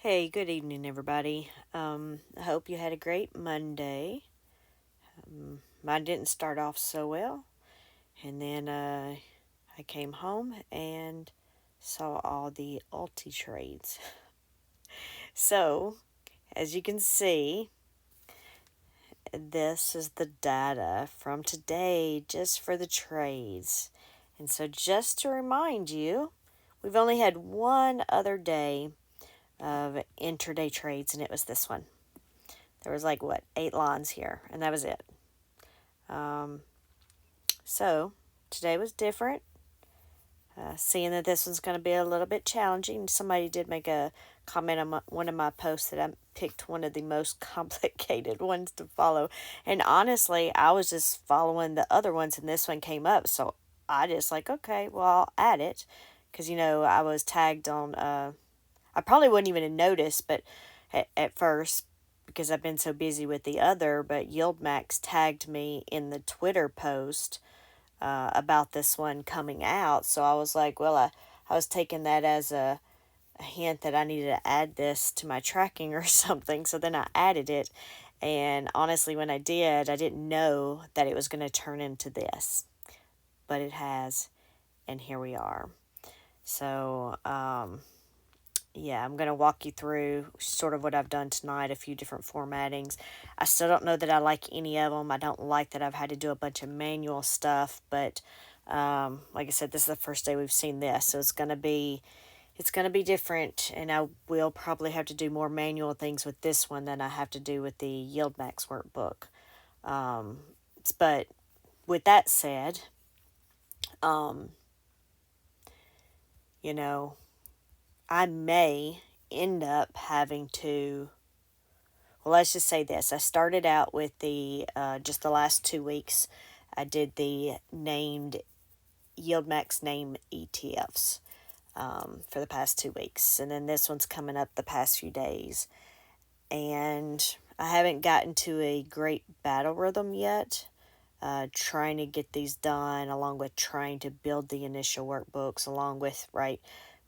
Hey, good evening, everybody. I hope you had a great Monday. Mine didn't start off so well, and then I came home and saw all the ULTY trades. So, as you can see, this is the data from today just for the trades. And so, just to remind you, we've only had one other day of intraday trades, and it was this one. There was like, what, 8 lines here, and that was it. So today was different. Seeing that this one's going to be a little bit challenging, somebody did make a comment on one of my posts that I picked one of the most complicated ones to follow. And honestly, I was just following the other ones, and this one came up. So I just like, okay, well, I'll add it. Because, I was tagged on, I probably wouldn't even have noticed, but at first, because I've been so busy with the other, but Yieldmax tagged me in the Twitter post about this one coming out. So I was like, well, I was taking that as a hint that I needed to add this to my tracking or something. So then I added it. And honestly, when I did, I didn't know that it was going to turn into this. But it has. And here we are. So, yeah, I'm going to walk you through sort of what I've done tonight, a few different formattings. I still don't know that I like any of them. I don't like that I've had to do a bunch of manual stuff, but like I said, this is the first day we've seen this, so it's going to be different, and I will probably have to do more manual things with this one than I have to do with the Yieldmax workbook. But with that said, you know, I may end up having to, well, let's just say this. I started out with the, just the last 2 weeks, I did the named Yieldmax name ETFs for the past 2 weeks. And then this one's coming up the past few days. And I haven't gotten to a great battle rhythm yet. Trying to get these done, along with trying to build the initial workbooks, along with, right,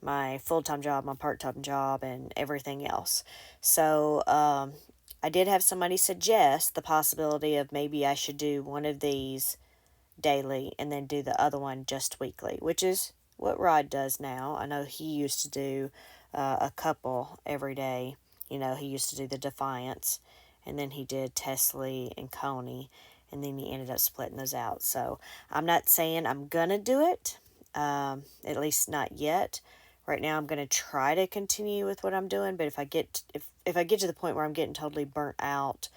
my full-time job, my part-time job, and everything else. So I did have somebody suggest the possibility of maybe I should do one of these daily and then do the other one just weekly, which is what Rod does now. I know he used to do a couple every day. He used to do the Defiance, and then he did Tesla and Coney, and then he ended up splitting those out. So I'm not saying I'm gonna do it, at least not yet. Right now, I'm gonna try to continue with what I'm doing, but if I get to the point where I'm getting totally burnt out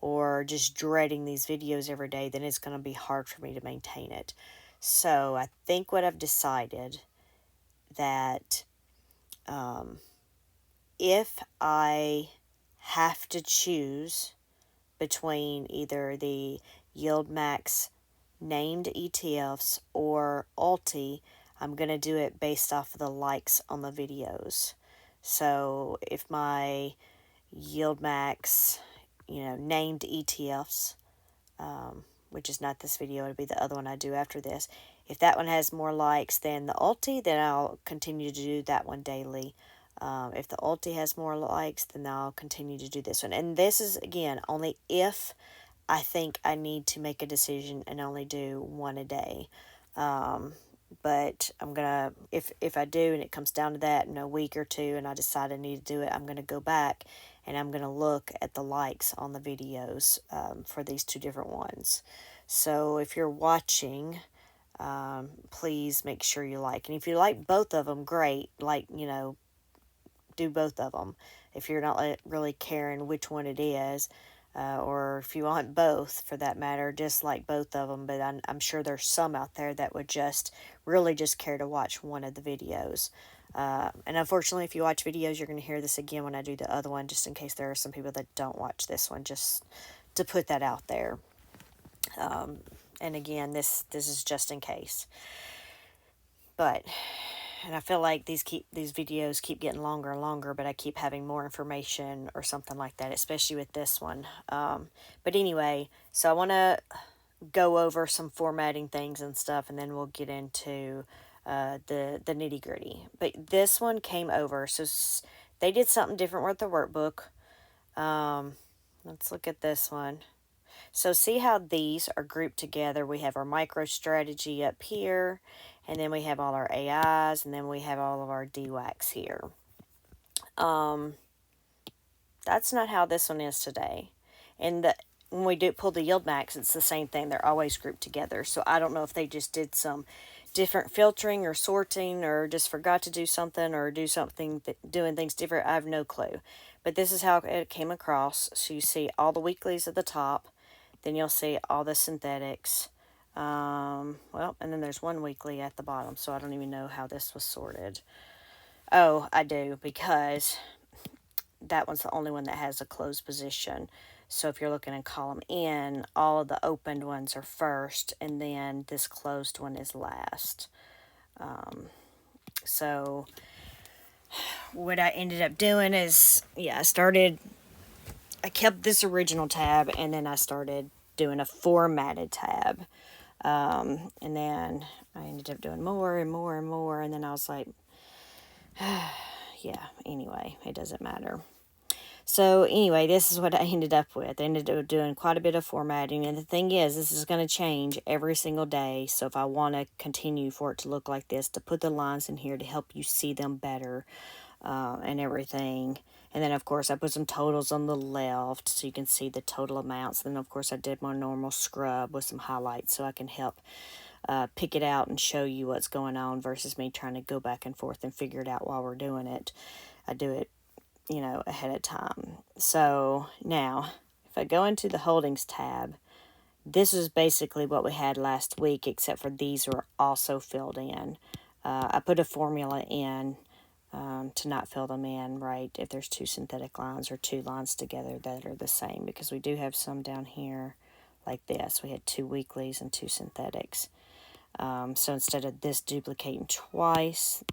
or just dreading these videos every day, then it's going to be hard for me to maintain it. So I think what I've decided that if I have to choose between either the Yieldmax named ETFs or ULTY, I'm going to do it based off of the likes on the videos. So if my Yieldmax, named ETFs, which is not this video, it'll be the other one I do after this. If that one has more likes than the ULTY, then I'll continue to do that one daily. If the ULTY has more likes, then I'll continue to do this one. And this is, again, only if I think I need to make a decision and only do one a day. But I'm going to, if I do and it comes down to that in a week or two and I decide I need to do it, I'm going to go back and I'm going to look at the likes on the videos for these two different ones. So if you're watching, please make sure you like. And if you like both of them, great. Do both of them. If you're not really caring which one it is, or if you want both for that matter, just like both of them. But I'm sure there's some out there that would just really just care to watch one of the videos. And unfortunately, if you watch videos, you're going to hear this again when I do the other one, just in case there are some people that don't watch this one, just to put that out there. And again, this is just in case. And I feel like these videos keep getting longer and longer, but I keep having more information or something like that, especially with this one. But anyway, so I want to go over some formatting things and stuff, and then we'll get into the nitty gritty. But this one came over. So they did something different with the workbook. Let's look at this one. So see how these are grouped together. We have our micro strategy up here, and then we have all our AIs, and then we have all of our DWACs here. That's not how this one is today. And when we do pull the Yieldmax, it's the same thing. They're always grouped together. So I don't know if they just did some different filtering or sorting, or just forgot to do something, or doing things different. I have no clue. But this is how it came across. So you see all the weeklies at the top. Then you'll see all the synthetics. Well, and then there's one weekly at the bottom. So I don't even know how this was sorted. Oh, I do, because that one's the only one that has a closed position. So if you're looking in column N, all of the opened ones are first, and then this closed one is last. So what I ended up doing is, I kept this original tab, and then I started doing a formatted tab. And then I ended up doing more and more and more, and then I was like, yeah, anyway, it doesn't matter. So anyway, this is what I ended up with. I ended up doing quite a bit of formatting, and the thing is, this is going to change every single day. So if I want to continue for it to look like this, to put the lines in here to help you see them better, and everything. And then of course I put some totals on the left so you can see the total amounts. Then of course I did my normal scrub with some highlights so I can help pick it out and show you what's going on, versus me trying to go back and forth and figure it out while we're doing it. I do it ahead of time. So now, if I go into the holdings tab, this is basically what we had last week, except for these were also filled in. I put a formula in to not fill them in, right, if there's two synthetic lines or two lines together that are the same, because we do have some down here like this. We had two weeklies and two synthetics. So instead of this duplicating twice,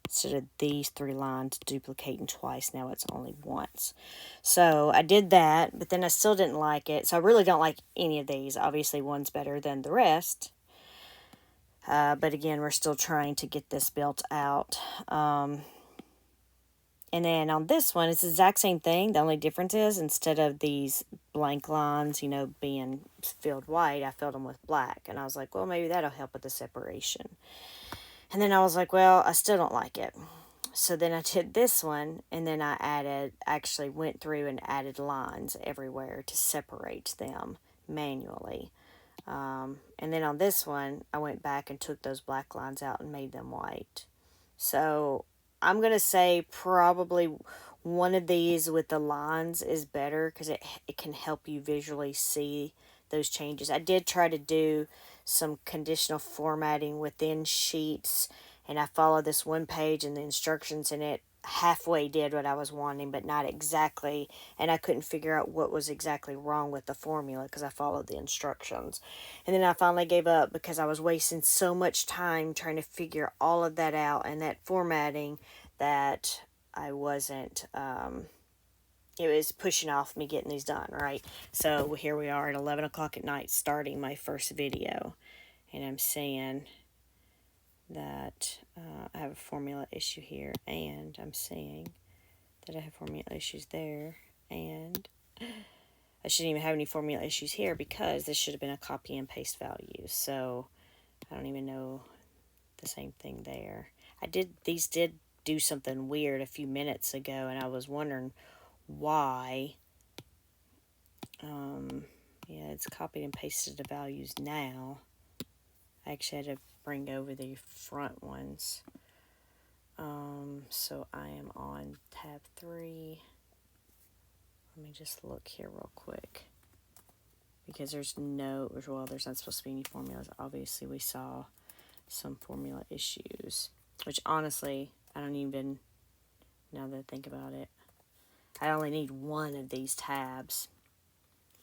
instead of these three lines duplicating twice, now it's only once. So I did that, but then I still didn't like it. So I really don't like any of these. Obviously, one's better than the rest. But again, we're still trying to get this built out. And then on this one, it's the exact same thing. The only difference is, instead of these blank lines, being filled white, I filled them with black. And I was like, well, maybe that'll help with the separation. And then I was like, well, I still don't like it. So then I did this one, and then I actually went through and added lines everywhere to separate them manually. And then on this one, I went back and took those black lines out and made them white. So I'm going to say probably one of these with the lines is better, because it can help you visually see those changes. I did try to do some conditional formatting within sheets, and I followed this one page and the instructions, and it halfway did what I was wanting, but not exactly, and I couldn't figure out what was exactly wrong with the formula because I followed the instructions. And then I finally gave up because I was wasting so much time trying to figure all of that out and that formatting that I wasn't it was pushing off me getting these done, right? So here we are at 11 o'clock at night starting my first video, and I'm saying that I have a formula issue here, and I'm seeing that I have formula issues there, and I shouldn't even have any formula issues here because this should have been a copy and paste value. So I don't even know the same thing there. These did do something weird a few minutes ago, and I was wondering why. Yeah, it's copied and pasted the values now. I actually had to bring over the front ones. So I am on tab 3. Let me just look here real quick, because there's not supposed to be any formulas. Obviously, we saw some formula issues, which honestly, I don't even, now that I think about it, I only need one of these tabs.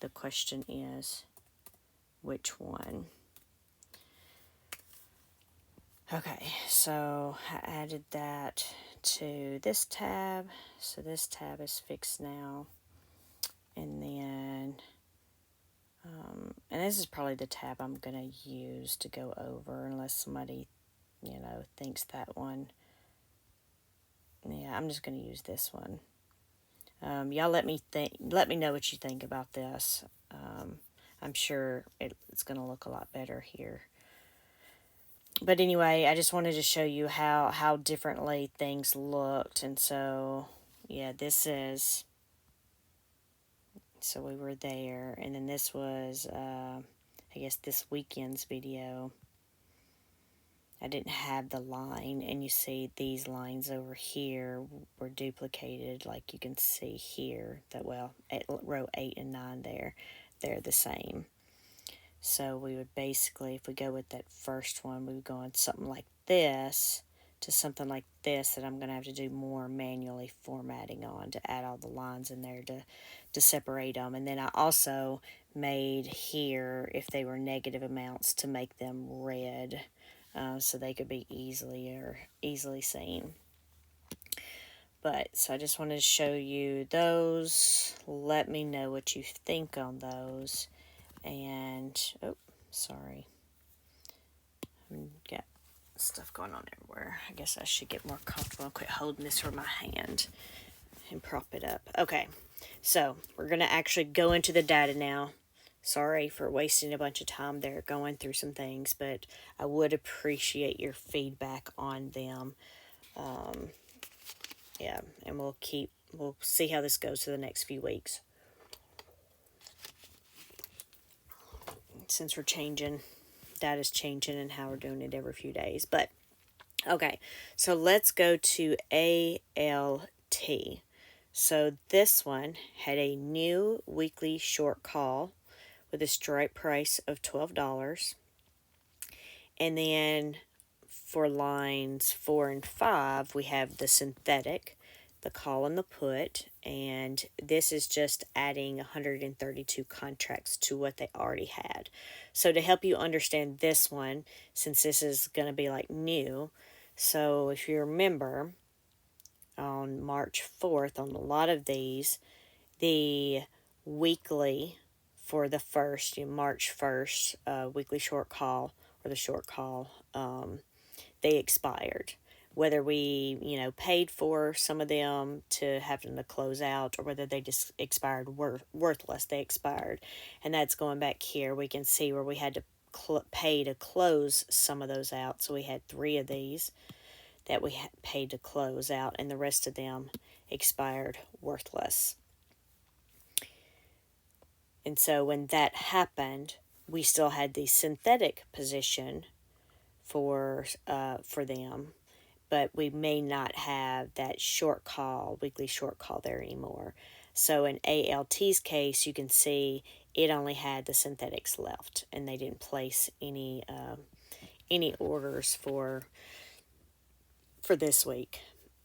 The question is, which one? Okay, so I added that to this tab. So this tab is fixed now. And then, and this is probably the tab I'm going to use to go over, unless somebody, thinks that one I'm just going to use this one. Y'all let me know what you think about this. I'm sure it's going to look a lot better here. But anyway, I just wanted to show you how differently things looked. And so, yeah, so we were there. And then this was, I guess, this weekend's video. I didn't have the line, and you see these lines over here were duplicated, like you can see here, that, well, at row 8 and 9 there, they're the same. So we would basically, if we go with that first one, we would go on something like this to something like this that I'm going to have to do more manually formatting on to add all the lines in there to separate them. And then I also made here, if they were negative amounts, to make them red. So they could be easily seen. But, so I just wanted to show you those. Let me know what you think on those. And, oh, sorry. I've got stuff going on everywhere. I guess I should get more comfortable and quit holding this with my hand and prop it up. Okay, so we're going to actually go into the data now. Sorry for wasting a bunch of time there going through some things, but I would appreciate your feedback on them. Yeah, and we'll see how this goes for the next few weeks. Since we're changing, data's changing and how we're doing it every few days. But, okay, so let's go to ALT. So this one had a new weekly short call with a strike price of $12. And then for lines 4 and 5, we have the synthetic, the call and the put, and this is just adding 132 contracts to what they already had. So to help you understand this one, since this is going to be like new, so if you remember, on March 4th, on a lot of these, the weekly for the first, March 1st, weekly short call, or the short call, they expired. Whether we, paid for some of them to have them to close out, or whether they just expired worthless, they expired. And that's going back here. We can see where we had to pay to close some of those out. So we had 3 of these that we paid to close out, and the rest of them expired worthless. And so when that happened, we still had the synthetic position for them, but we may not have that weekly short call there anymore. So in ALT's case, you can see it only had the synthetics left, and they didn't place any orders for this week.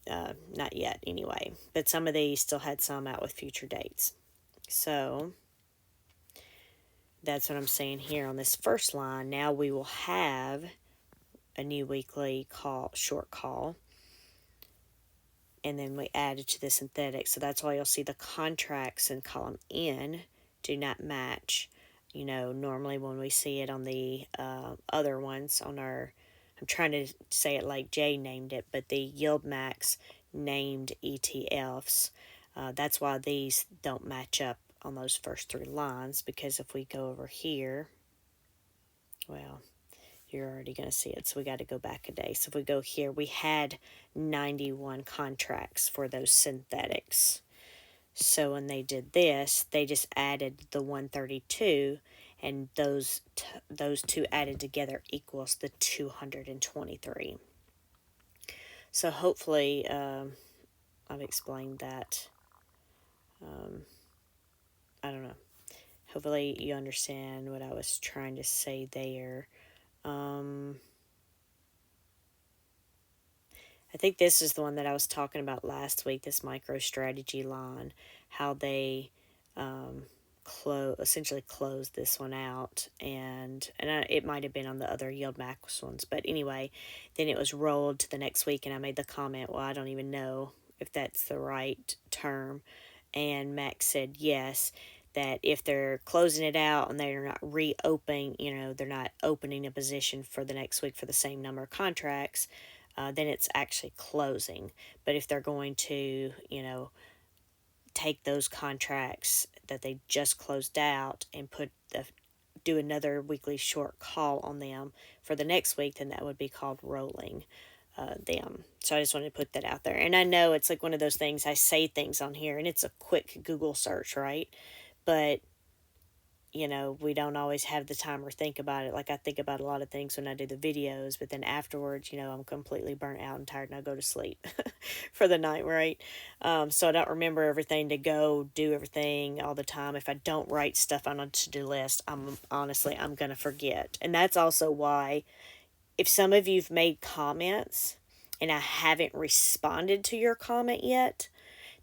Not yet, anyway. But some of these still had some out with future dates. So that's what I'm saying here on this first line. Now we will have a new weekly short call, and then we added to the synthetic. So that's why you'll see the contracts in column N do not match. Normally when we see it on the other ones on our, I'm trying to say it like Jay named it, but the Yieldmax named ETFs, that's why these don't match up on those first 3 lines, because if we go over here, well, you're already going to see it, so we got to go back a day. So if we go here, we had 91 contracts for those synthetics. So when they did this, they just added the 132, and those 2 added together equals the 223. So hopefully I've explained that. I don't know. Hopefully you understand what I was trying to say there. I think this is the one that I was talking about last week, this MicroStrategy line, how they essentially closed this one out, and it might have been on the other Yieldmax ones, but anyway, then it was rolled to the next week, and I made the comment, well, I don't even know if that's the right term, and Max said yes, that if they're closing it out and they're not reopening, they're not opening a position for the next week for the same number of contracts, then it's actually closing. But if they're going to, take those contracts that they just closed out and do another weekly short call on them for the next week, then that would be called rolling them. So I just wanted to put that out there. And I know it's like one of those things, I say things on here and it's a quick Google search, right? But we don't always have the time or think about it. Like I think about a lot of things when I do the videos, but then afterwards, I'm completely burnt out and tired and I go to sleep for the night, right? So I don't remember everything to go do everything all the time. If I don't write stuff on a to-do list, I'm going to forget. And that's also why if some of you've made comments and I haven't responded to your comment yet,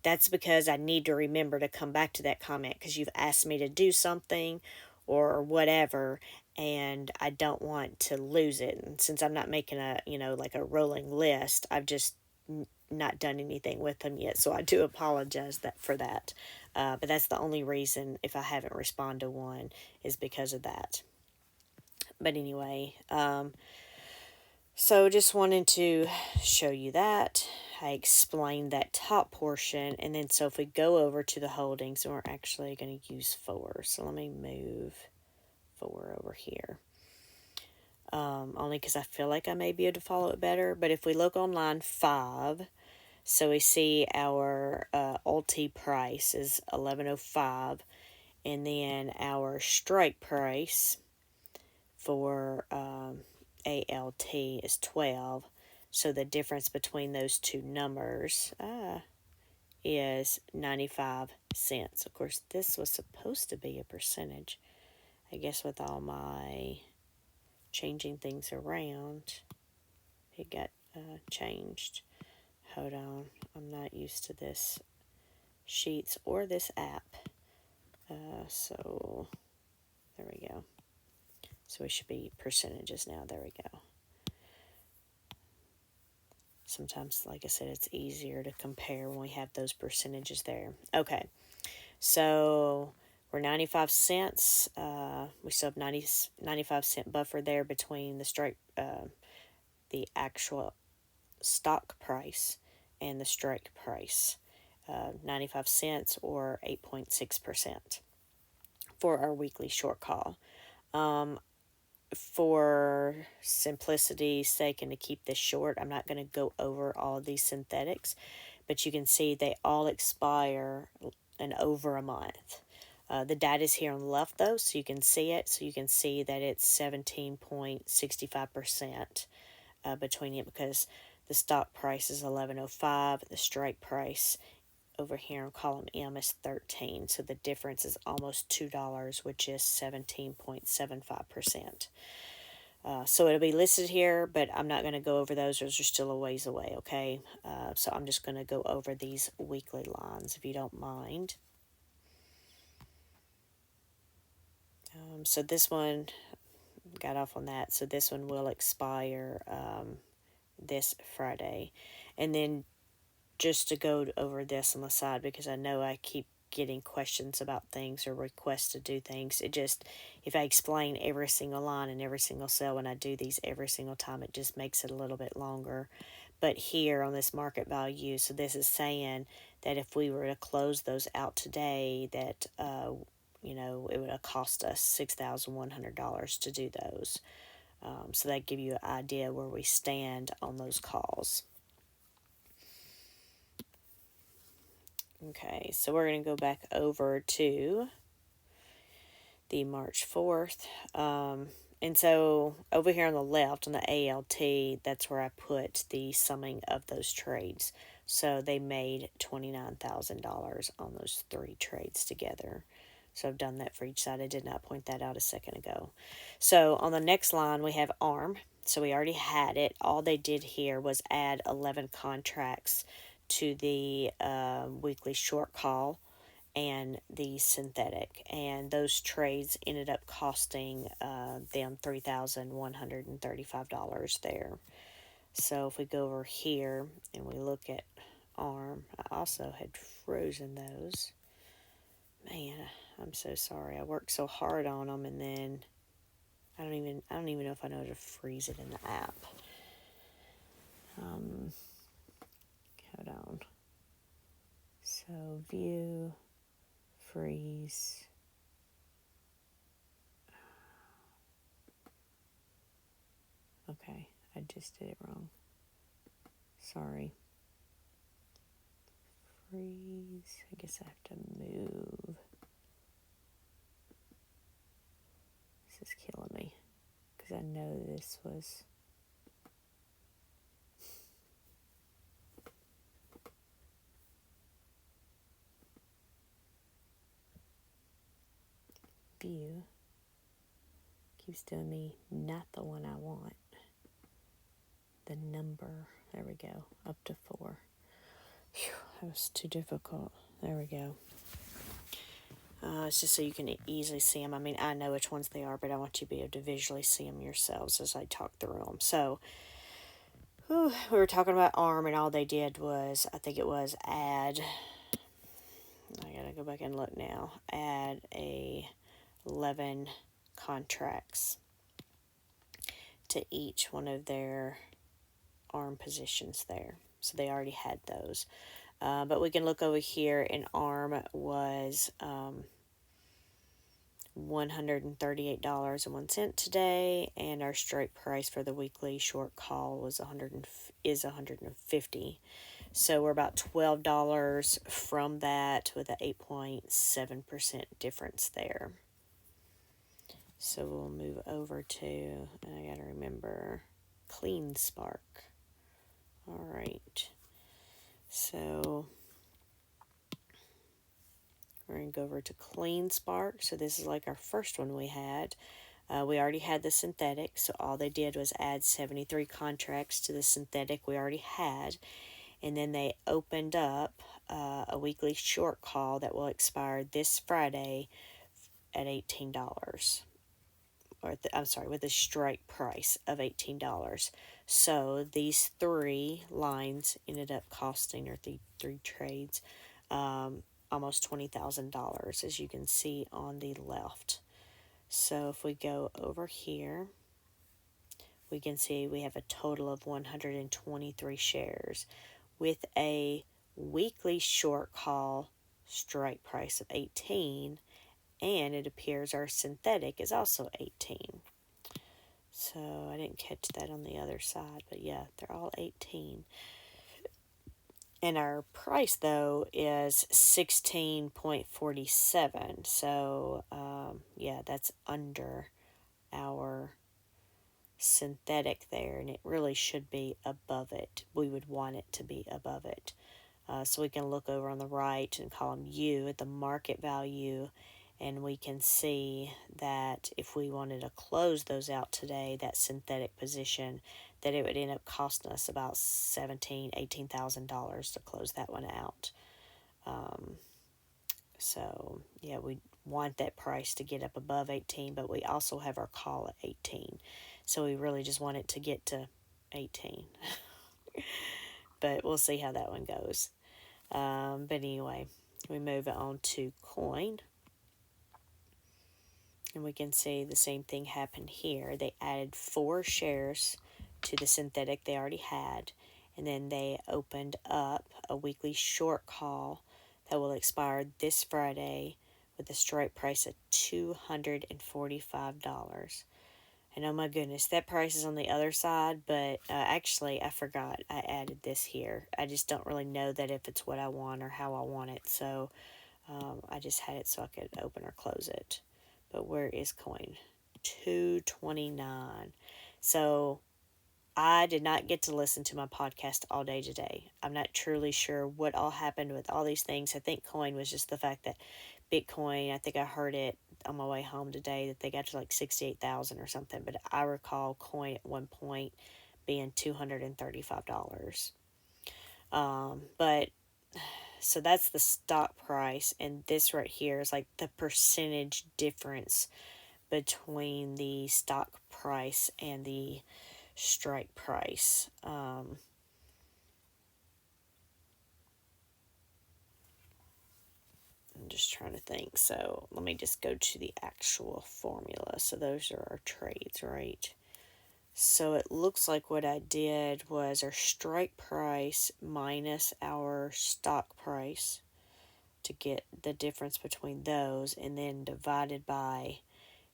that's because I need to remember to come back to that comment because you've asked me to do something or whatever, and I don't want to lose it. And since I'm not making like a rolling list, I've just not done anything with them yet. So I do apologize for that. But that's the only reason if I haven't responded to one is because of that. But anyway, so just wanted to show you that. I explained that top portion, and then so if we go over to the holdings, and we're actually going to use 4. So let me move 4 over here. Only because I feel like I may be able to follow it better. But if we look on line 5, so we see our ULTY price is $11.05, and then our strike price for ALT is 12. So the difference between those two numbers is 95 cents. Of course, this was supposed to be a percentage. I guess with all my changing things around, it got changed. Hold on. I'm not used to this sheets or this app. So there we go. So we should be percentages now. There we go. Sometimes, like I said, it's easier to compare when we have those percentages there. Okay, so we're 95 cents. We still have 95-cent buffer there between the actual stock price and the strike price. 95 cents or 8.6% for our weekly short call. For simplicity's sake and to keep this short, I'm not going to go over all of these synthetics, but you can see they all expire in over a month. The data is here on the left, though, so you can see it. So you can see that it's 17.65% between it because the stock price is $11.05. The strike price over here in column M is 13. So the difference is almost $2, which is 17.75%. So it'll be listed here, but I'm not going to go over those. Those are still a ways away, okay? So I'm just going to go over these weekly lines, if you don't mind. So this one, got off on that. So this one will expire this Friday. And then just to go over this on the side, because I know I keep getting questions about things or requests to do things. It just, if I explain every single line and every single cell when I do these every single time, it just makes it a little bit longer. But here on this market value, so this is saying that if we were to close those out today, that it would have cost us $6,100 to do those. So that give you an idea where we stand on those calls. Okay, so we're going to go back over to the March 4th. And so over here on the left, on the ALT, that's where I put the summing of those trades. So they made $29,000 on those 3 trades together. So I've done that for each side. I did not point that out a second ago. So on the next line, we have ARM. So we already had it. All they did here was add 11 contracts to the weekly short call and the synthetic, and those trades ended up costing them $3,135 there. So if we go over here and we look at ARM, I also had frozen those. Man, I'm so sorry. I worked so hard on them, and then I don't even know if I know how to freeze it in the app. Hold on. So view, freeze. Okay, I just did it wrong. Sorry. Freeze. I guess I have to move. This is killing me because I know this was. View. Keeps doing me not the one I want. The number. There we go. Up to 4. Whew, that was too difficult. There we go. It's just so you can easily see them. I mean, I know which ones they are, but I want you to be able to visually see them yourselves as I talk through them. So, we were talking about ARM, and all they did was, I think it was add, I gotta go back and look now, add 11 contracts to each one of their ARM positions there. So they already had those. But we can look over here, and ARM was $138.01 today, and our strike price for the weekly short call was $150. So we're about $12 from that, with an 8.7% difference there. So we'll move over to, and I gotta remember, Clean Spark. All right. So we're going to go over to Clean Spark. So this is like our first one we had. We already had the synthetic, so all they did was add 73 contracts to the synthetic we already had. And then they opened up a weekly short call that will expire this Friday at $18. With a strike price of $18. So these 3 lines ended up costing, or three trades, almost $20,000, as you can see on the left. So if we go over here, we can see we have a total of 123 shares with a weekly short call strike price of 18, and it appears our synthetic is also 18. So I didn't catch that on the other side, but yeah, they're all 18. And our price, though, is 16.47. So, yeah, that's under our synthetic there, and it really should be above it. We would want it to be above it. So we can look over on the right in column U at the market value, and we can see that if we wanted to close those out today, that synthetic position, that it would end up costing us about $18,000 to close that one out. So yeah, we want that price to get up above 18, but we also have our call at 18. So we really just want it to get to 18. But we'll see how that one goes. But anyway, we move on to coin. And we can see the same thing happened here. They added 4 shares to the synthetic they already had. And then they opened up a weekly short call that will expire this Friday with a strike price of $245. And oh my goodness, that price is on the other side, but actually I forgot I added this here. I just don't really know that if it's what I want or how I want it. So I just had it so I could open or close it. But where is coin? 229. So I did not get to listen to my podcast all day today. I'm not truly sure what all happened with all these things. I think coin was just the fact that Bitcoin, I think I heard it on my way home today, that they got to like 68,000 or something. But I recall coin at one point being $235. But so that's the stock price, and this right here is like the percentage difference between the stock price and the strike price. I'm just trying to think. So let me just go to the actual formula. So those are our trades, right? So it looks like what I did was our strike price minus our stock price to get the difference between those, and then divided by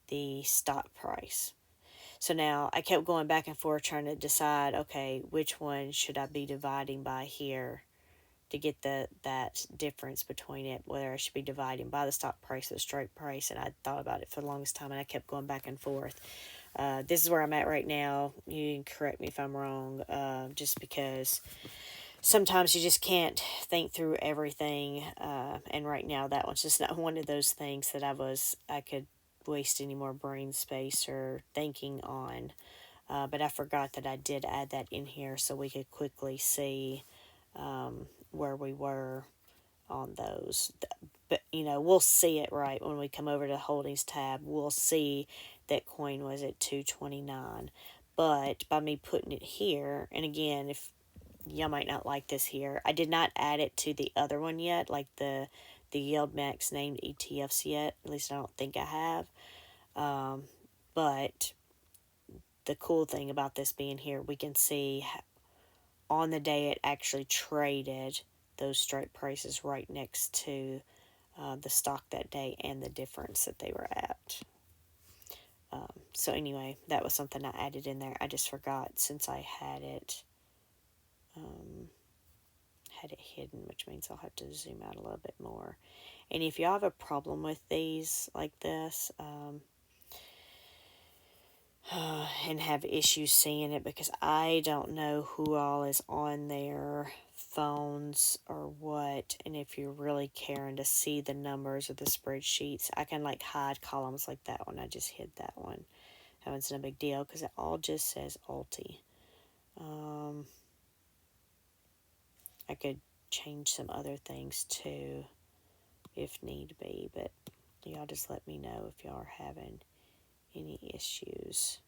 the stock price. So now I kept going back and forth trying to decide, okay, which one should I be dividing by here to get that difference between it, whether I should be dividing by the stock price or the strike price. And I thought about it for the longest time, and I kept going back and forth. This is where I'm at right now. You can correct me if I'm wrong, just because sometimes you just can't think through everything. And right now, that one's just not one of those things that I could waste any more brain space or thinking on. But I forgot that I did add that in here so we could quickly see where we were on those. But, we'll see it right when we come over to the holdings tab. We'll see that coin was at 229. But by me putting it here, and again, if y'all might not like this here, I did not add it to the other one yet, like the Yieldmax named ETFs yet. At least I don't think I have. But the cool thing about this being here, we can see on the day it actually traded those strike prices right next to the stock that day and the difference that they were at. So anyway, that was something I added in there. I just forgot since I had it hidden, which means I'll have to zoom out a little bit more. And if you have a problem with these like this, and have issues seeing it, because I don't know who all is on their phones or what, and if you're really caring to see the numbers or the spreadsheets, I can like hide columns like that one. I just hid that one. That one's no big deal because it all just says ULTY. I could change some other things too if need be, but y'all just let me know if y'all are having any issues.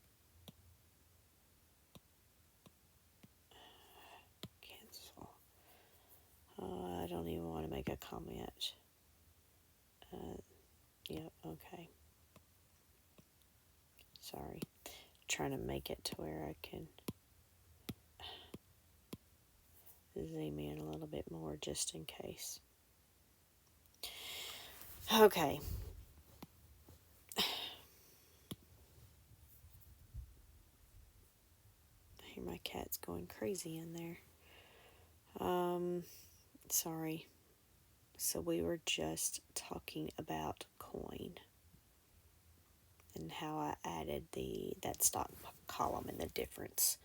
Cancel. I don't even want to make a comment. Yep, okay. Sorry. Trying to make it to where I can zoom in a little bit more just in case. Okay. I hear my cat's going crazy in there. Sorry. So we were just talking about coin and how I added that stock column and the difference.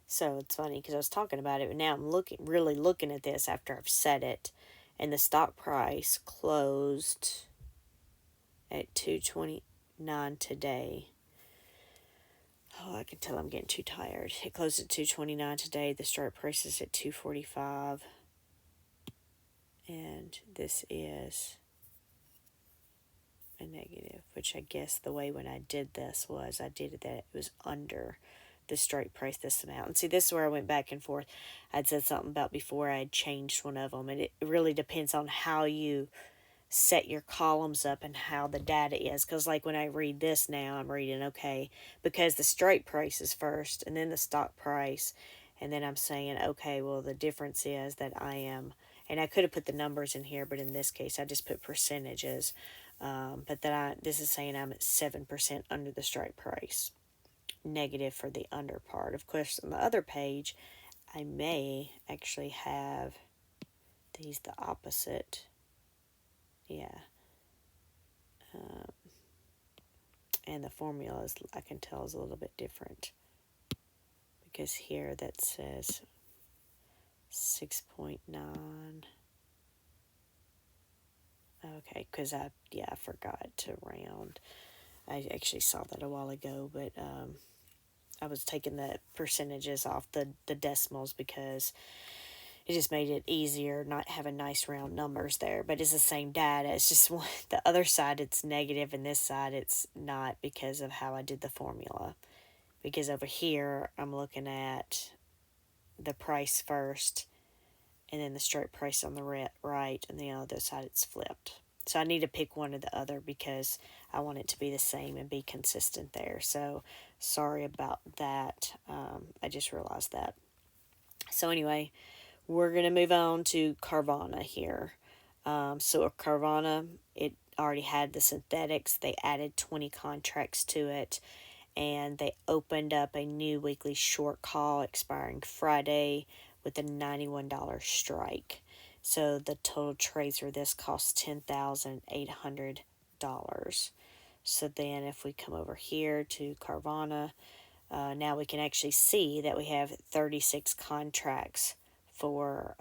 So it's funny because I was talking about it, but now I'm really looking at this after I've said it, and the stock price closed at 229 today. Oh, I can tell I'm getting too tired. It closed at 229 today. The strike price is at 245. And this is a negative, which I guess the way when I did this was I did it that it was under the strike price this amount. And see, this is where I went back and forth. I'd said something about before I had changed one of them. And it really depends on how you set your columns up and how the data is, because like when I read this now, I'm reading, okay, because the strike price is first and then the stock price, and then I'm saying, okay, well, the difference is that I am, and I could have put the numbers in here, but in this case I just put percentages, but this is saying I'm at 7% under the strike price, negative for the under part. Of course, on the other page I may actually have these the opposite. Yeah. And the formula is, I can tell, is a little bit different. Because here that says 6.9. Okay, because I forgot to round. I actually saw that a while ago, but I was taking the percentages off the decimals because it just made it easier not having nice round numbers there. But it's the same data. It's just the other side it's negative and this side it's not because of how I did the formula. Because over here I'm looking at the price first and then the strike price on the right, and the other side it's flipped. So I need to pick one or the other because I want it to be the same and be consistent there. So sorry about that. I just realized that. So anyway, we're going to move on to Carvana here. So Carvana, it already had the synthetics. They added 20 contracts to it, and they opened up a new weekly short call expiring Friday with a $91 strike. So the total trades for this cost $10,800. So then if we come over here to Carvana, now we can actually see that we have 36 contracts for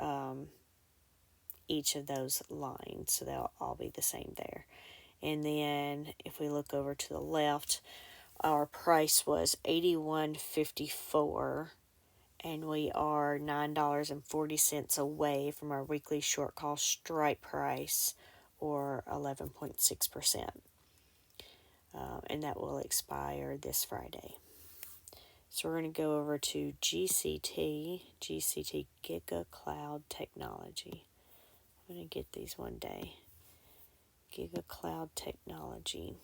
each of those lines. So they'll all be the same there. And then if we look over to the left, our price was $81.54, and we are $9.40 away from our weekly short call strike price, or 11.6%. And that will expire this Friday. So we're going to go over to GCT Giga Cloud Technology. I'm going to get these one day. Giga Cloud Technology.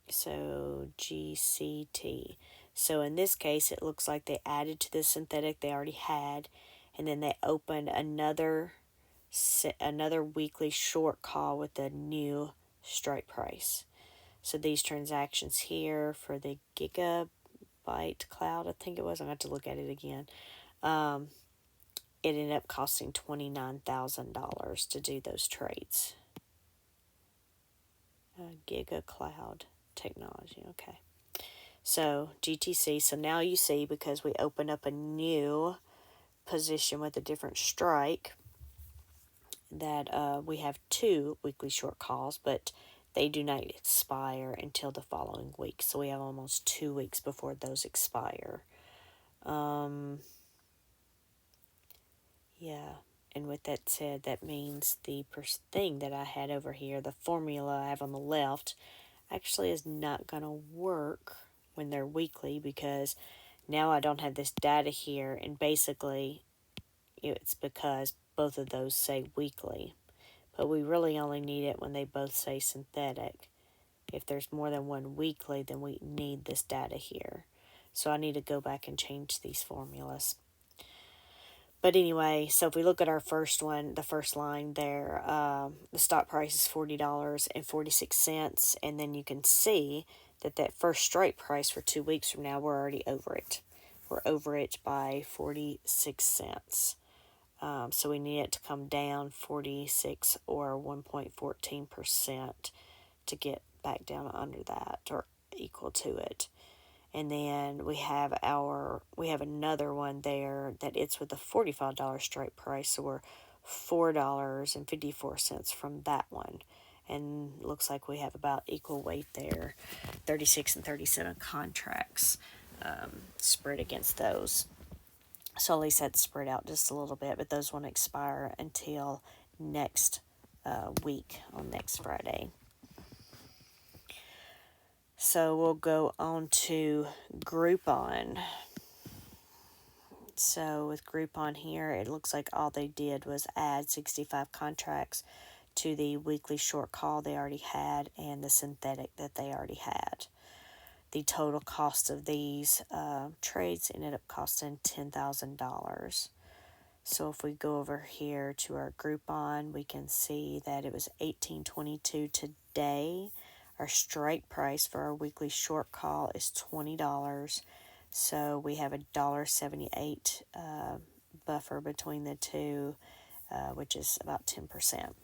So GCT. So in this case, it looks like they added to the synthetic they already had, and then they opened another weekly short call with a new strike price. So these transactions here for the Gigabyte Cloud, I think it was. I'm going to have to look at it again. It ended up costing $29,000 to do those trades. Giga Cloud Technology. Okay. So GTC. So now you see, because we opened up a new position with a different strike, that we have 2 weekly short calls, but they do not expire until the following week. So we have almost 2 weeks before those expire. Yeah. And with that said, that means the thing that I had over here, the formula I have on the left, actually is not going to work when they're weekly, because now I don't have this data here, and basically it's because both of those say weekly. But we really only need it when they both say synthetic. If there's more than one weekly, then we need this data here. So I need to go back and change these formulas. But anyway, so if we look at our first one, the first line there, the stock price is $40.46, and then you can see that first strike price for 2 weeks from now, we're already over it. We're over it by 46 cents. So we need it to come down 46 or 1.14% to get back down under that, or equal to it. And then we have another one there that it's with a $45 strike price, so we're $4.54 from that one. And looks like we have about equal weight there, 36 and 37 contracts spread against those. So at least that's spread out just a little bit, but those won't expire until next week, on next Friday. So we'll go on to Groupon. So with Groupon here, it looks like all they did was add 65 contracts to the weekly short call they already had and the synthetic that they already had. The total cost of these trades ended up costing $10,000. So if we go over here to our Groupon, we can see that it was $18.22 today. Our strike price for our weekly short call is $20. So we have a $1.78 buffer between the two, which is about 10%.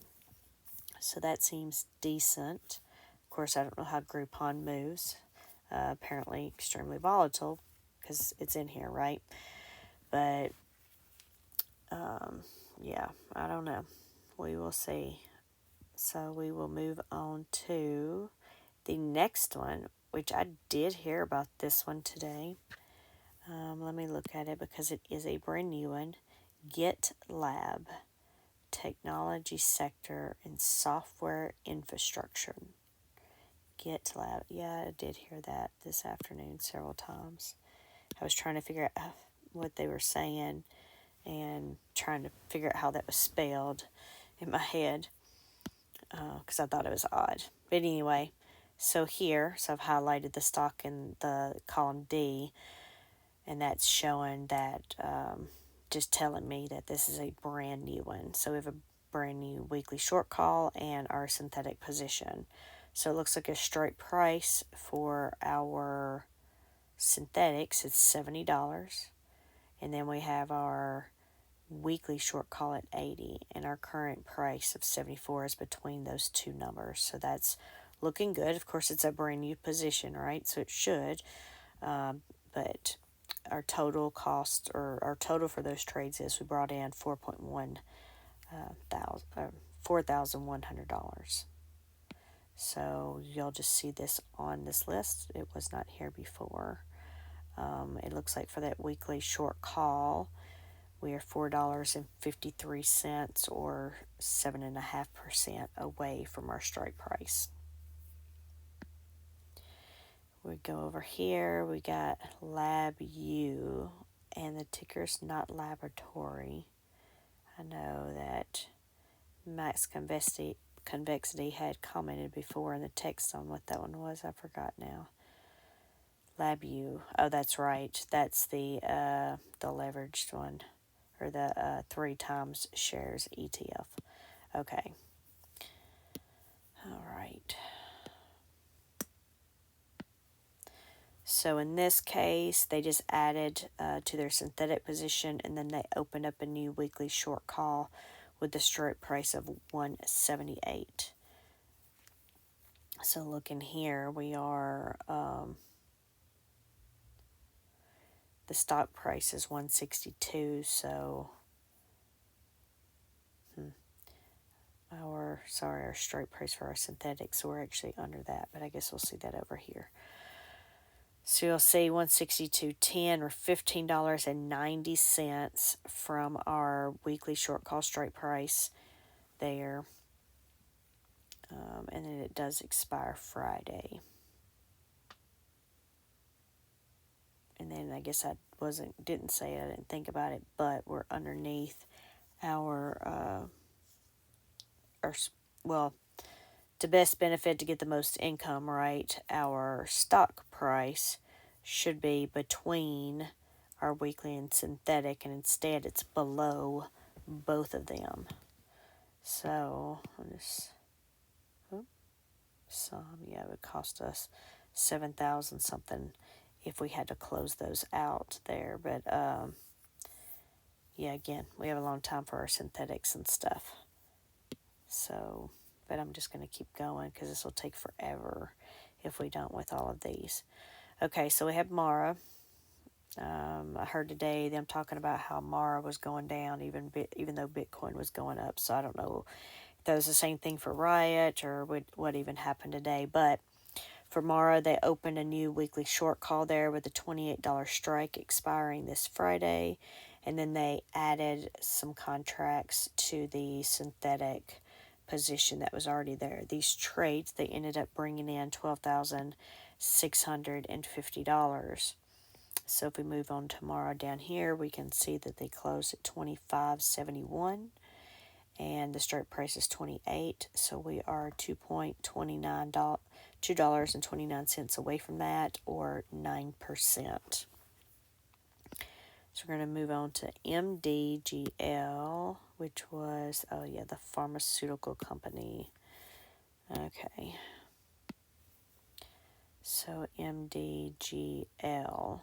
So that seems decent. Of course, I don't know how Groupon moves. Apparently extremely volatile, because it's in here, right? But yeah, I don't know. We will see. So we will move on to the next one, which I did hear about this one today. Let me look at it because it is a brand new one. GitLab, Technology Sector and Software Infrastructure. GitLab. Yeah, I did hear that this afternoon several times. I was trying to figure out what they were saying and trying to figure out how that was spelled in my head. because I thought it was odd. But anyway, so here, so I've highlighted the stock in the column D, and that's showing that, just telling me that this is a brand new one. So we have a brand new weekly short call and our synthetic position. So it looks like a straight price for our synthetics, it's $70. And then we have our weekly short call at 80, and our current price of 74 is between those two numbers. So that's looking good. Of course, it's a brand new position, right? So it should. But our total cost, or our total for those trades, is we brought in $4,100. So you'll just see this on this list. It was not here before. It looks like for that weekly short call, we are $4.53 or 7.5% away from our strike price. We go over here, we got Lab U, and the ticker's not laboratory. I know that Max Convexity had commented before in the text on what that one was. I forgot now. Lab U. Oh, that's right. That's the leveraged one, or the 3 times shares ETF. Okay. All right. So in this case, they just added to their synthetic position, and then they opened up a new weekly short call with the strike price of 178. So looking here, we are, the stock price is 162, so our strike price for our synthetics, so we're actually under that, but I guess we'll see that over here. So you'll see 162.10 or $15.90 from our weekly short call strike price there. And then it does expire Friday. And then I guess I didn't say it, I didn't think about it, but we're underneath our to best benefit to get the most income, right? Our stock price should be between our weekly and synthetic, and instead it's below both of them. So it would cost us 7,000 something if we had to close those out there. But again, we have a long time for our synthetics and stuff. So, but I'm just going to keep going because this will take forever if we don't with all of these. Okay, so we have Mara. I heard today them talking about how Mara was going down even though Bitcoin was going up. So I don't know if that was the same thing for Riot or what even happened today. But for Mara, they opened a new weekly short call there with a $28 strike expiring this Friday. And then they added some contracts to the synthetic position that was already there. These trades, they ended up bringing in $12,650. So if we move on tomorrow down here, we can see that they closed at $25.71, and the strike price is $28. So we are $2.29 away from that, or 9%. So we're going to move on to MDGL, which was, the pharmaceutical company. Okay. So MDGL.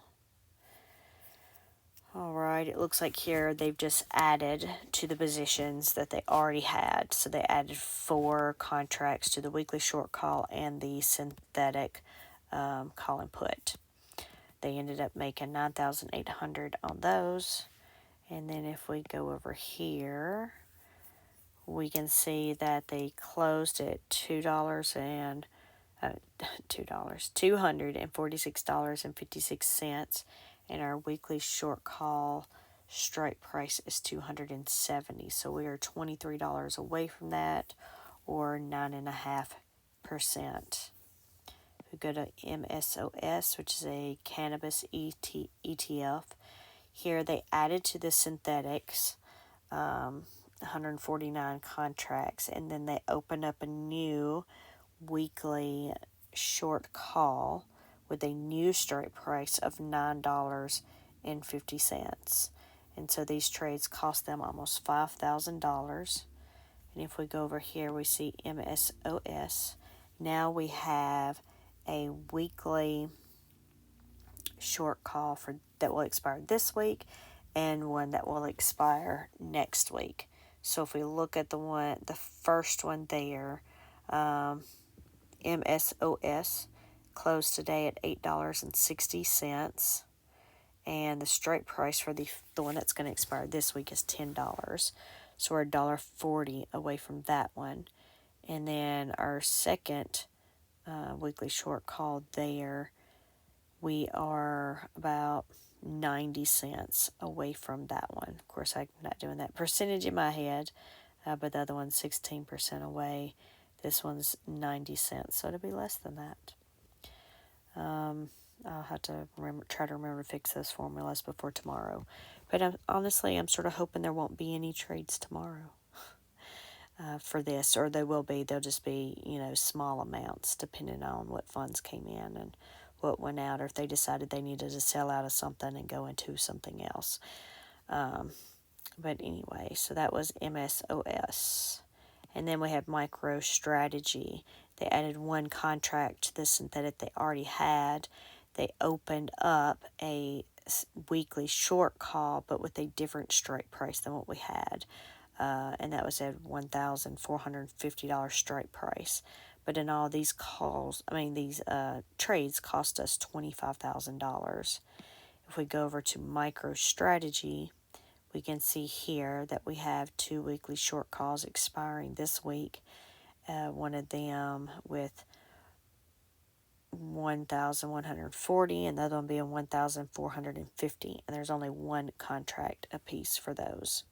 All right, it looks like here they've just added to the positions that they already had. So they added 4 contracts to the weekly short call and the synthetic call and put. They ended up making $9,800 on those. And then if we go over here, we can see that they closed at $246.56, and our weekly short call strike price is $270. So we are $23 away from that, or 9.5%. We go to MSOS, which is a cannabis ETF. Here they added to the synthetics 149 contracts, and then they opened up a new weekly short call with a new strike price of $9.50. And so these trades cost them almost $5,000. And if we go over here, we see MSOS. Now we have a weekly short call for that will expire this week and one that will expire next week. So if we look at the first one there, MSOS closed today at $8.60, and the strike price for the one that's going to expire this week is $10. So we're $1.40 away from that one. And then our second weekly short call there, we are about 90 cents away from that one. Of course, I'm not doing that percentage in my head, but the other one's 16% away. This one's 90 cents, so it'll be less than that. I'll have to try to remember to fix those formulas before tomorrow. But honestly, I'm sort of hoping there won't be any trades tomorrow for this, or they will be. They'll just be, small amounts depending on what funds came in and what went out, or if they decided they needed to sell out of something and go into something else. But anyway, so that was MSOS. And then we have MicroStrategy. They added one contract to the synthetic they already had. They opened up a weekly short call, but with a different strike price than what we had. And that was at $1,450 strike price. But in all these these trades cost us $25,000. If we go over to MicroStrategy, we can see here that we have 2 weekly short calls expiring this week. One of them with 1,140 and the other one being 1,450. And there's only one contract apiece for those.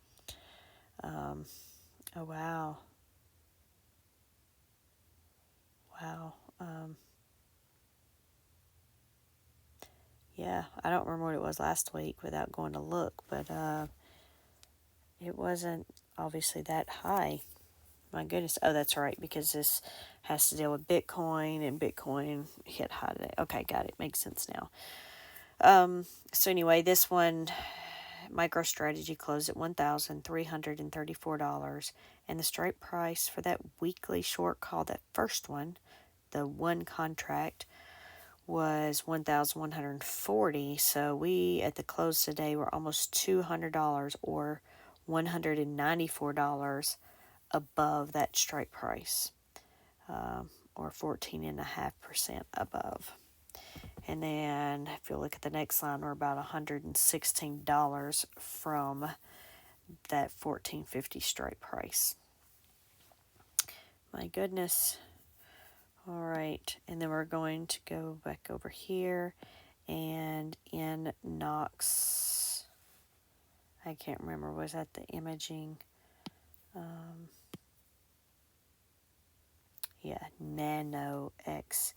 Oh, wow. Wow. Yeah, I don't remember what it was last week without going to look, but it wasn't obviously that high. My goodness. Oh, that's right, because this has to deal with Bitcoin, and Bitcoin hit high today. Okay, got it. Makes sense now. So anyway, this one, MicroStrategy, closed at $1,334, and the strike price for that weekly short call, that first one, the one contract, was $1,140. So we, at the close today, were almost $200 or $194 above that strike price, or 14.5% above. And then if you look at the next line, we're about $116 from that $14.50 strike price. My goodness. All right, and then we're going to go back over here, and in Knox, I can't remember, was that the imaging? Nano X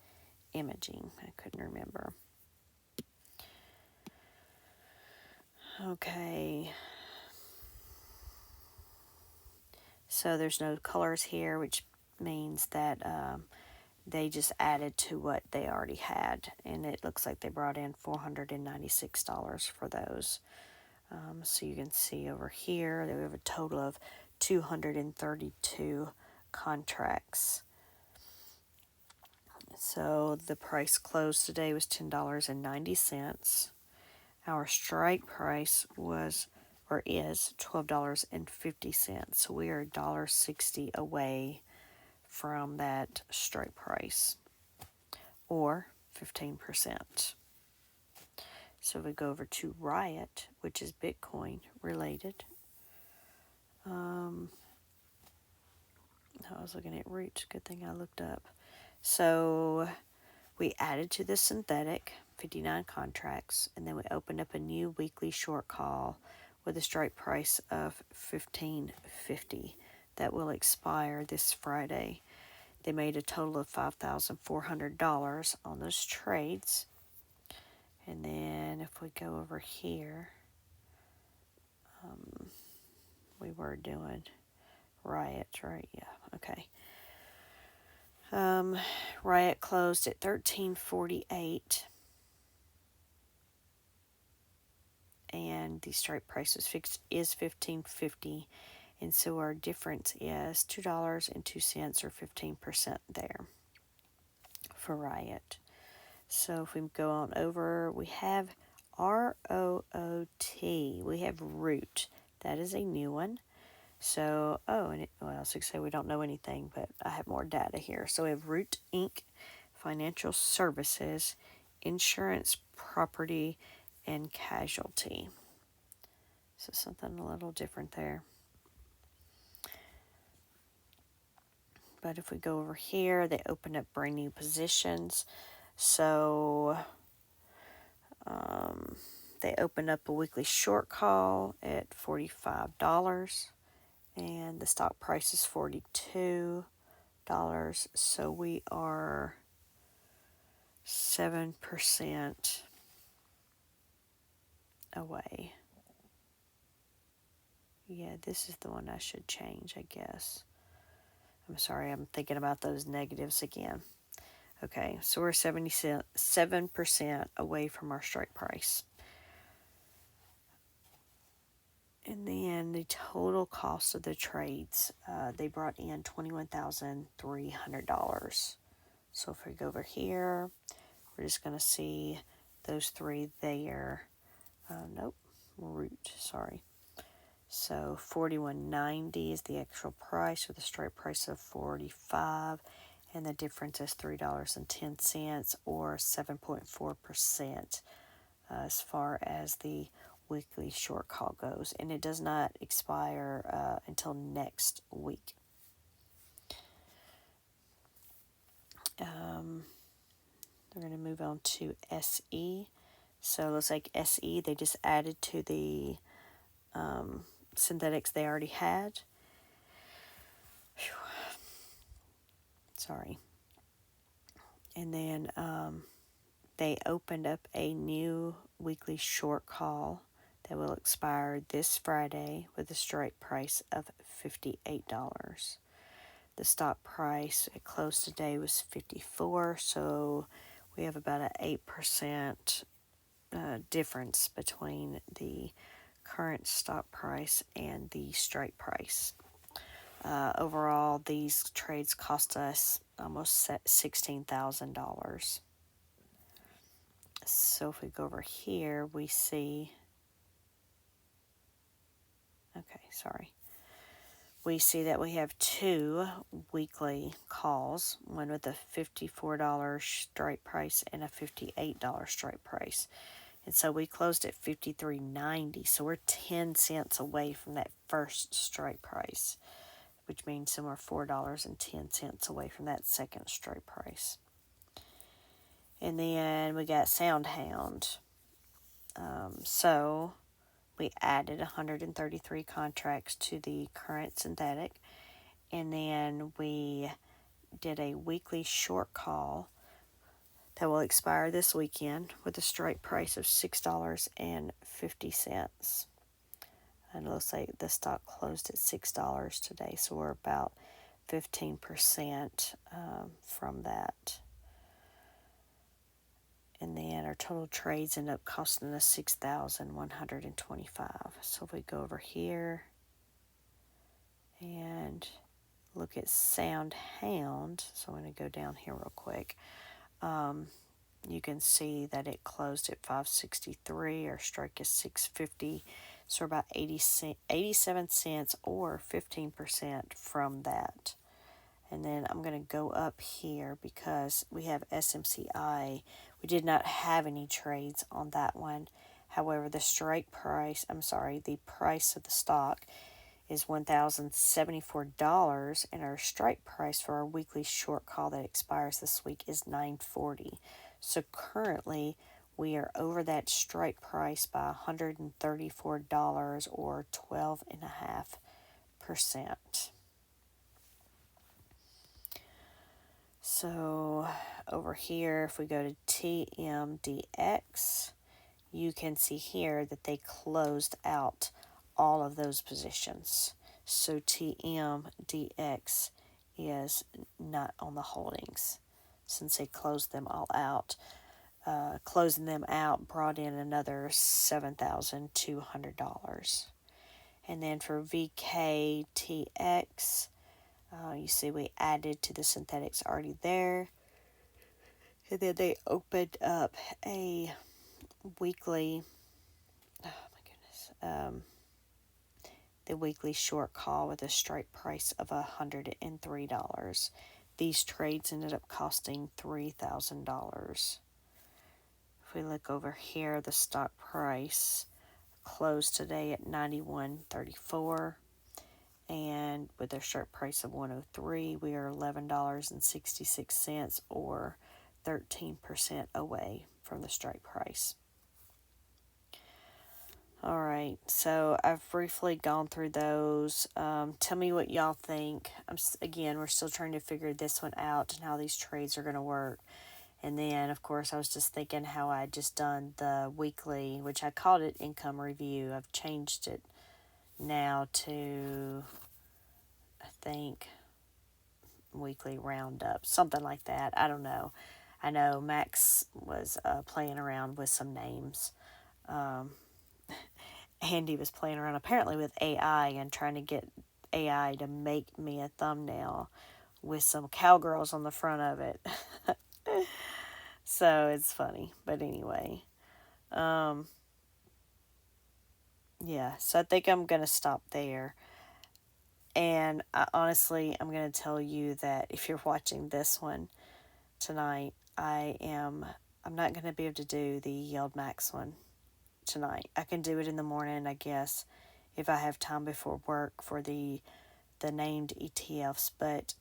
imaging. I couldn't remember. Okay. So there's no colors here, which means that they just added to what they already had. And it looks like they brought in $496 for those. So you can see over here that we have a total of 232 contracts. So the price closed today was $10.90. Our strike price was, or is, $12.50. So we are $1.60 away from that strike price, or 15%. So we go over to Riot, which is Bitcoin related. I was looking at Root. Good thing I looked up. So we added to the synthetic 59 contracts, and then we opened up a new weekly short call with a strike price of $15.50 that will expire this Friday. They made a total of $5,400 on those trades. And then if we go over here, we were doing Riot, right? Yeah, okay. Riot closed at 13.48, and the strike price is 15.50, and so our difference is $2.02 or 15% there for Riot. So if we go on over, we have ROOT. We have Root. That is a new one. So, well, I was going to say we don't know anything, but I have more data here. So we have Root Inc., Financial Services, Insurance, Property, and Casualty. So something a little different there. But if we go over here, they open up brand new positions. So they opened up a weekly short call at $45, and the stock price is $42. So we are 7% away. Yeah, this is the one I should change, I guess. I'm sorry, I'm thinking about those negatives again. Okay, so we're 77% away from our strike price. And then the total cost of the trades, they brought in $21,300. So if we go over here, we're just going to see those three there. Nope, Root, sorry. So $41.90 is the actual price with a strike price of $45, and the difference is $3.10 or 7.4% as far as the weekly short call goes, and it does not expire until next week. We're going to move on to SE. So it looks like SE, they just added to the synthetics they already had. Whew. Sorry. And then they opened up a new weekly short call that will expire this Friday with a strike price of $58. The stock price at close today was $54, so we have about an 8% difference between the current stock price and the strike price. Overall, these trades cost us almost $16,000. So if we go over here, we see, we see that we have two weekly calls, one with a $54 strike price and a $58 strike price. And so we closed at $53.90, so we're 10 cents away from that first strike price, which means we're $4.10 away from that second strike price. And then we got SoundHound. So we added 133 contracts to the current synthetic, and then we did a weekly short call that will expire this weekend with a strike price of $6.50. And it looks like the stock closed at $6 today, so we're about 15% from that. And then our total trades end up costing us $6,125. So if we go over here and look at SoundHound, so I'm going to go down here real quick. You can see that it closed at $5.63. Our strike is $6.50. So we're about 87 cents or 15% from that. And then I'm going to go up here because we have SMCI. We did not have any trades on that one. However, the price of the stock is $1,074, and our strike price for our weekly short call that expires this week is $9.40. So currently, we are over that strike price by $134 or 12.5%. So over here, if we go to TMDX, you can see here that they closed out all of those positions. So TMDX is not on the holdings since they closed them all out. Closing them out brought in another $7,200. And then for VKTX, you see we added to the synthetics already there. And then they opened up a weekly, oh my goodness, the weekly short call with a strike price of $103. These trades ended up costing $3,000. If we look over here, the stock price closed today at 91.34, and with their strike price of 103, we are $11.66 or 13% away from the strike price. All right, so I've briefly gone through those. Tell me what y'all think. Again, we're still trying to figure this one out and how these trades are going to work. And then, of course, I was just thinking how I just done the weekly, which I called it income review. I've changed it now to, I think, weekly roundup, something like that. I don't know. I know Max was playing around with some names. Andy was playing around apparently with AI and trying to get AI to make me a thumbnail with some cowgirls on the front of it. So it's funny. But anyway, yeah, so I think I'm going to stop there. And honestly, I'm going to tell you that if you're watching this one tonight, I'm not going to be able to do the Yieldmax one tonight. I can do it in the morning, I guess, if I have time before work for the named ETFs, but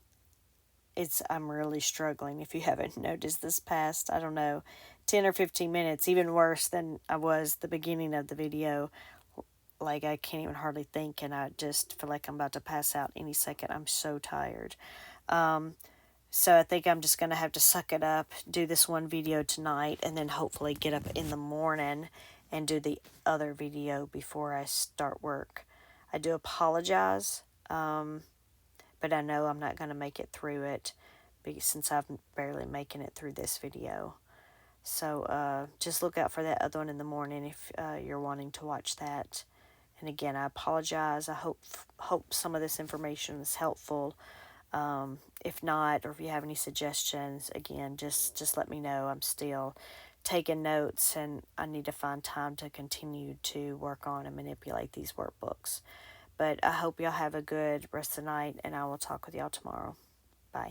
I'm really struggling. If you haven't noticed this past, I don't know, 10 or 15 minutes, even worse than I was the beginning of the video. Like, I can't even hardly think, and I just feel like I'm about to pass out any second. I'm so tired. So I think I'm just going to have to suck it up, do this one video tonight, and then hopefully get up in the morning and do the other video before I start work. I do apologize, but I know I'm not going to make it through it since I'm barely making it through this video. So just look out for that other one in the morning if you're wanting to watch that. And again, I apologize. I hope some of this information is helpful. If not, or if you have any suggestions, again, just let me know. I'm still taking notes, and I need to find time to continue to work on and manipulate these workbooks. But I hope y'all have a good rest of the night, and I will talk with y'all tomorrow. Bye.